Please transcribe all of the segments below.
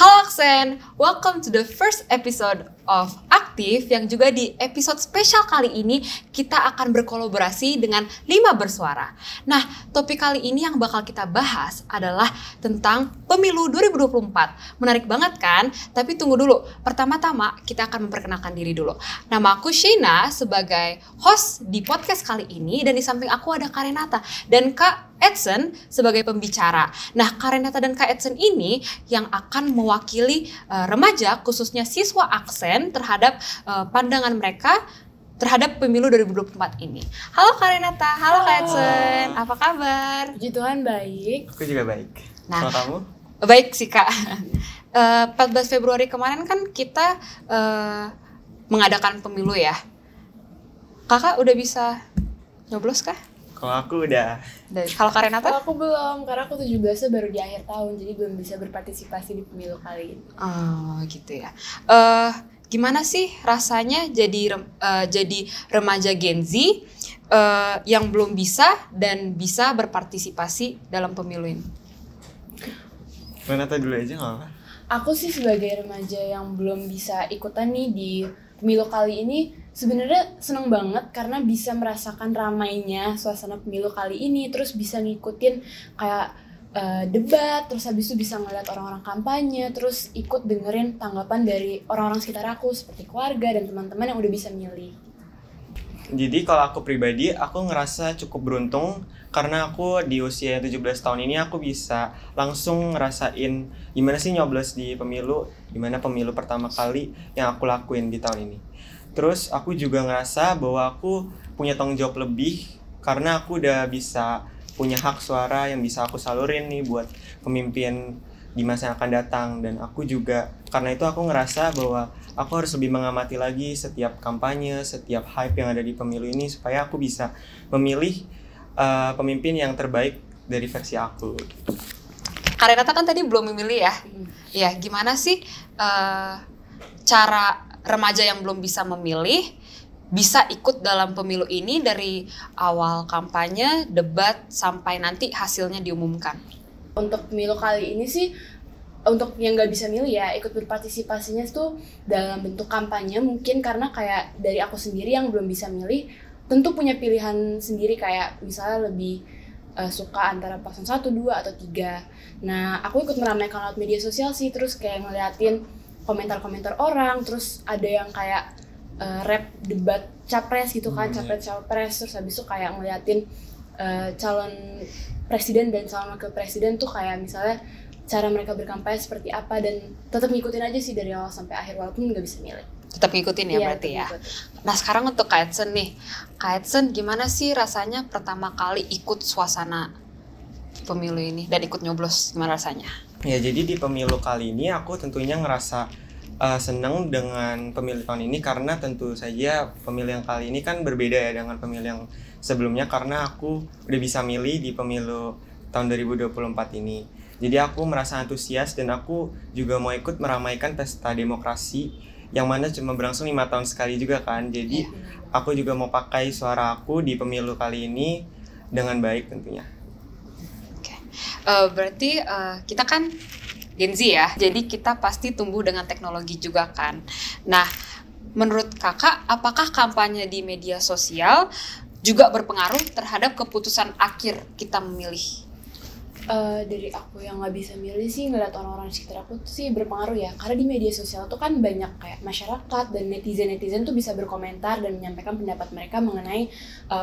Halo Aksen, welcome to the first episode of Aktif yang juga di episode spesial kali ini kita akan berkolaborasi dengan 5 bersuara. Nah, topik kali ini yang bakal kita bahas adalah tentang pemilu 2024. Menarik banget kan? Tapi tunggu dulu, pertama-tama kita akan memperkenalkan diri dulu. Nama aku Sheina sebagai host di podcast kali ini dan di samping aku ada Kak Renata dan Kak Edson sebagai pembicara. Nah, Kak Renata dan Kak Edson ini yang akan mewakili remaja, khususnya siswa Aksen terhadap pandangan mereka terhadap pemilu 2024 ini. Halo Kak Renata, halo Kak Edson, apa kabar? Puji Tuhan baik. Aku juga baik. Nah, kalau kamu? Baik sih Kak. 14 Februari kemarin kan kita mengadakan pemilu ya. Kakak udah bisa nyoblos kah? Kalau aku udah. Kalau Kak Renata? Kalau aku belum, karena aku 17-nya baru di akhir tahun, jadi belum bisa berpartisipasi di pemilu kali ini. Oh gitu ya. Gimana sih rasanya jadi remaja Gen Z yang belum bisa dan bisa berpartisipasi dalam pemilu ini? Renata dulu aja nggak apa? Aku sih sebagai remaja yang belum bisa ikutan nih di pemilu kali ini, sebenarnya seneng banget karena bisa merasakan ramainya suasana pemilu kali ini, terus bisa ngikutin kayak debat, terus habis itu bisa ngeliat orang-orang kampanye, terus ikut dengerin tanggapan dari orang-orang sekitar aku seperti keluarga dan teman-teman yang udah bisa milih. Jadi kalau aku pribadi, aku ngerasa cukup beruntung karena aku di usia 17 tahun ini aku bisa langsung ngerasain gimana sih nyoblos di pemilu, gimana pemilu pertama kali yang aku lakuin di tahun ini. Terus aku juga ngerasa bahwa aku punya tanggung jawab lebih karena aku udah bisa punya hak suara yang bisa aku salurin nih buat pemimpin di masa yang akan datang. Dan aku juga karena itu aku ngerasa bahwa aku harus lebih mengamati lagi setiap kampanye, setiap hype yang ada di pemilu ini supaya aku bisa memilih pemimpin yang terbaik dari versi aku. Kak Renata kan tadi belum memilih ya. Ya, gimana sih cara remaja yang belum bisa memilih bisa ikut dalam pemilu ini dari awal kampanye, debat, sampai nanti hasilnya diumumkan? Untuk pemilu kali ini sih, untuk yang nggak bisa milih ya, ikut berpartisipasinya tuh dalam bentuk kampanye mungkin karena kayak dari aku sendiri yang belum bisa milih, tentu punya pilihan sendiri kayak misalnya lebih suka antara paslon 1, 2, atau 3. Nah, aku ikut meramaikan lewat media sosial sih, terus kayak ngeliatin komentar-komentar orang, terus ada yang kayak rap debat capres gitu kan, capres-capres, terus habis itu kayak ngeliatin calon presiden dan calon wakil presiden tuh kayak misalnya cara mereka berkampanye seperti apa, dan tetap ngikutin aja sih dari awal sampai akhir walaupun nggak bisa milih. Tetap ngikutin ya, berarti ya. Nah sekarang untuk Kak Edson nih, Kak Edson gimana sih rasanya pertama kali ikut suasana pemilu ini dan ikut nyoblos, gimana rasanya? Ya jadi di pemilu kali ini aku tentunya ngerasa senang dengan pemilu tahun ini karena tentu saja pemilu yang kali ini kan berbeda ya dengan pemilu yang sebelumnya karena aku udah bisa milih di pemilu tahun 2024 ini. Jadi aku merasa antusias dan aku juga mau ikut meramaikan pesta demokrasi yang mana cuma berlangsung 5 tahun sekali juga kan. Jadi aku juga mau pakai suara aku di pemilu kali ini dengan baik tentunya. Oke. Berarti kita kan Gen Z ya, jadi kita pasti tumbuh dengan teknologi juga kan. Nah, menurut kakak, apakah kampanye di media sosial juga berpengaruh terhadap keputusan akhir kita memilih? Dari aku yang nggak bisa milih sih, ngeliat orang-orang di sekitar aku tuh sih berpengaruh ya, karena di media sosial tuh kan banyak kayak masyarakat dan netizen tuh bisa berkomentar dan menyampaikan pendapat mereka mengenai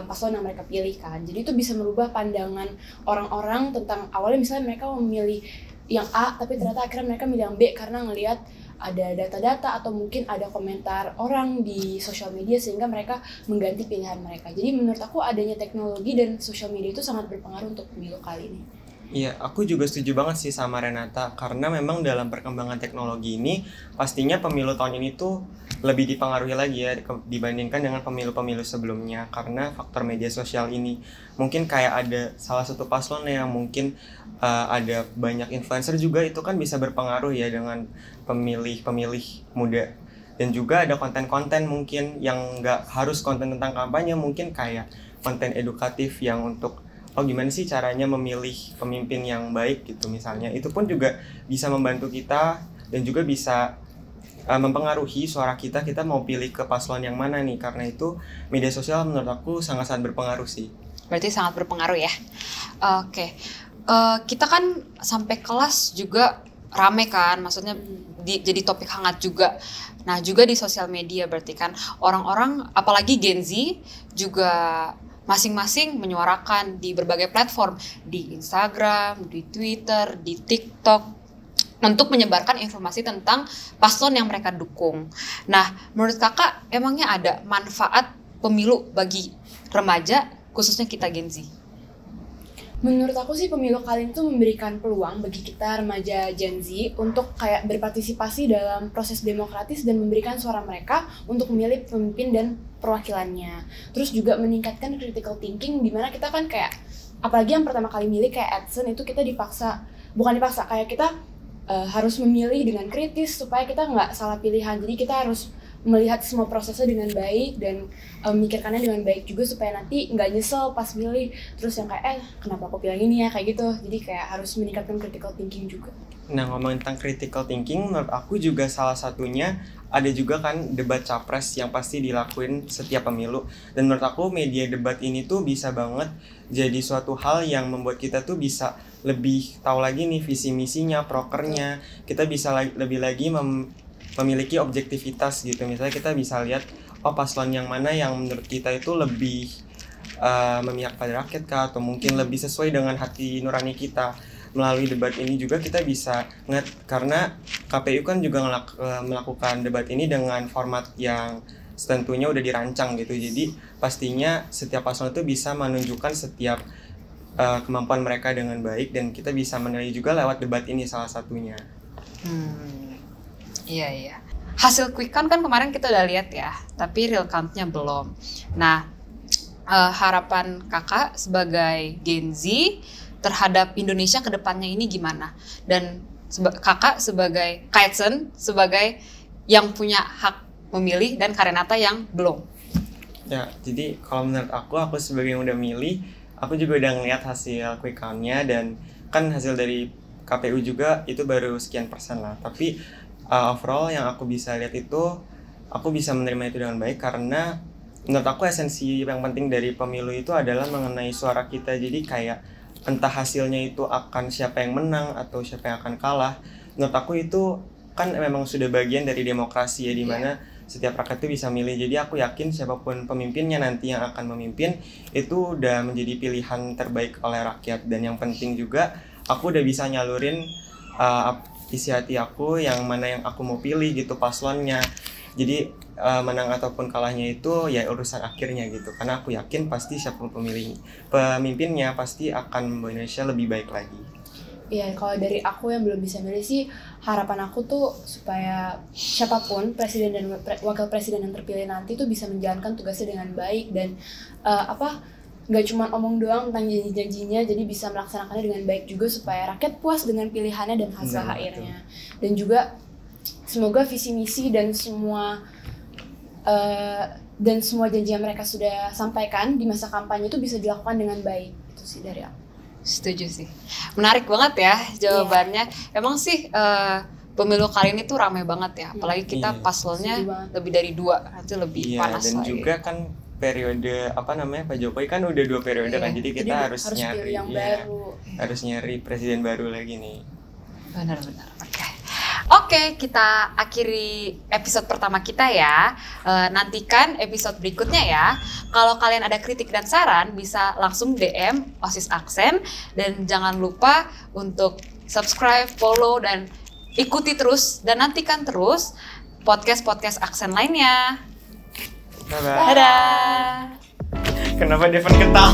paslon yang mereka pilih kan. Jadi itu bisa merubah pandangan orang-orang tentang awalnya misalnya mereka memilih yang A tapi ternyata akhirnya mereka milih yang B karena ngelihat ada data-data atau mungkin ada komentar orang di sosial media sehingga mereka mengganti pilihan mereka. Jadi menurut aku adanya teknologi dan sosial media itu sangat berpengaruh untuk pemilu kali ini. Iya, aku juga setuju banget sih sama Renata karena memang dalam perkembangan teknologi ini pastinya pemilu tahun ini tuh lebih dipengaruhi lagi ya dibandingkan dengan pemilu-pemilu sebelumnya karena faktor media sosial ini. Mungkin kayak ada salah satu paslon yang mungkin ada banyak influencer juga, itu kan bisa berpengaruh ya dengan pemilih-pemilih muda. Dan juga ada konten-konten mungkin yang nggak harus konten tentang kampanye, mungkin kayak konten edukatif yang untuk gimana sih caranya memilih pemimpin yang baik gitu misalnya. Itu pun juga bisa membantu kita dan juga bisa mempengaruhi suara kita mau pilih ke paslon yang mana nih. Karena itu media sosial menurut aku sangat-sangat berpengaruh sih. Berarti sangat berpengaruh ya. Oke. Kita kan sampai kelas juga rame kan, maksudnya jadi topik hangat juga. Nah juga di sosial media berarti kan orang-orang apalagi Gen Z juga masing-masing menyuarakan di berbagai platform, di Instagram, di Twitter, di TikTok, untuk menyebarkan informasi tentang paslon yang mereka dukung. Nah menurut kakak emangnya ada manfaat pemilu bagi remaja khususnya kita Gen Z? Menurut aku sih pemilu kali ini tuh memberikan peluang bagi kita remaja Gen Z untuk kayak berpartisipasi dalam proses demokratis dan memberikan suara mereka untuk memilih pemimpin dan perwakilannya. Terus juga meningkatkan critical thinking, di mana kita kan kayak, apalagi yang pertama kali milih kayak Edson itu kita bukan dipaksa, kayak kita harus memilih dengan kritis supaya kita nggak salah pilihan. Jadi kita harus melihat semua prosesnya dengan baik dan memikirkannya dengan baik juga supaya nanti nggak nyesel pas milih terus yang kayak kenapa aku pilih ini ya, kayak gitu. Jadi kayak harus meningkatkan critical thinking juga. Nah ngomongin tentang critical thinking, menurut aku juga salah satunya ada juga kan debat capres yang pasti dilakuin setiap pemilu. Dan menurut aku media debat ini tuh bisa banget jadi suatu hal yang membuat kita tuh bisa lebih tahu lagi nih visi misinya, prokernya. Kita bisa lebih lagi memiliki objektivitas gitu. Misalnya kita bisa lihat paslon yang mana yang menurut kita itu lebih memihak pada rakyat kah, atau mungkin lebih sesuai dengan hati nurani kita. Melalui debat ini juga kita bisa karena KPU kan juga melakukan debat ini dengan format yang tentunya udah dirancang gitu. Jadi pastinya setiap paslon itu bisa menunjukkan setiap kemampuan mereka dengan baik, dan kita bisa menilai juga lewat debat ini salah satunya. Iya. Hasil quick count kan kemarin kita udah lihat ya, tapi real count-nya belum. Nah, harapan kakak sebagai Gen Z terhadap Indonesia ke depannya ini gimana? Dan kakak sebagai Kaitsen, sebagai yang punya hak memilih, dan Karenata yang belum. Ya, jadi kalau menurut aku sebagai yang udah milih, aku juga udah ngeliat hasil quick count-nya, dan kan hasil dari KPU juga itu baru sekian persen lah. Tapi overall yang aku bisa lihat itu, aku bisa menerima itu dengan baik, karena menurut aku esensi yang penting dari pemilu itu adalah mengenai suara kita. Jadi kayak entah hasilnya itu akan siapa yang menang atau siapa yang akan kalah, menurut aku itu kan memang sudah bagian dari demokrasi ya, dimana setiap rakyat itu bisa milih. Jadi aku yakin siapapun pemimpinnya nanti yang akan memimpin itu udah menjadi pilihan terbaik oleh rakyat. Dan yang penting juga aku udah bisa nyalurin isi hati aku yang mana yang aku mau pilih gitu paslonnya. Jadi menang ataupun kalahnya itu ya urusan akhirnya gitu, karena aku yakin pasti siapapun pemimpinnya pasti akan membawa Indonesia lebih baik lagi. Iya, kalau dari aku yang belum bisa milih sih, harapan aku tuh supaya siapapun presiden dan wakil presiden yang terpilih nanti tuh bisa menjalankan tugasnya dengan baik, dan nggak cuma omong doang tentang janji-janjinya, jadi bisa melaksanakannya dengan baik juga supaya rakyat puas dengan pilihannya dan hasil akhirnya. Dan juga semoga visi misi dan semua janji yang mereka sudah sampaikan di masa kampanye itu bisa dilakukan dengan baik. Itu sih dari aku. Setuju sih. Menarik banget ya jawabannya. Emang sih pemilu kali ini tuh ramai banget ya. Apalagi kita paslonnya lebih dari 2, itu lebih panas dan lagi. juga kan periode Pak Jokowi kan udah 2 periode kan, jadi kita harus nyari yang baru. Harus nyari presiden baru lagi nih. Benar-benar. Oke, kita akhiri episode pertama kita ya. Nantikan episode berikutnya ya. Kalau kalian ada kritik dan saran, bisa langsung DM OSIS Aksen. Dan jangan lupa untuk subscribe, follow, dan ikuti terus. Dan nantikan terus podcast-podcast Aksen lainnya. Dadah. Dadah. Kenapa Devon ketawa?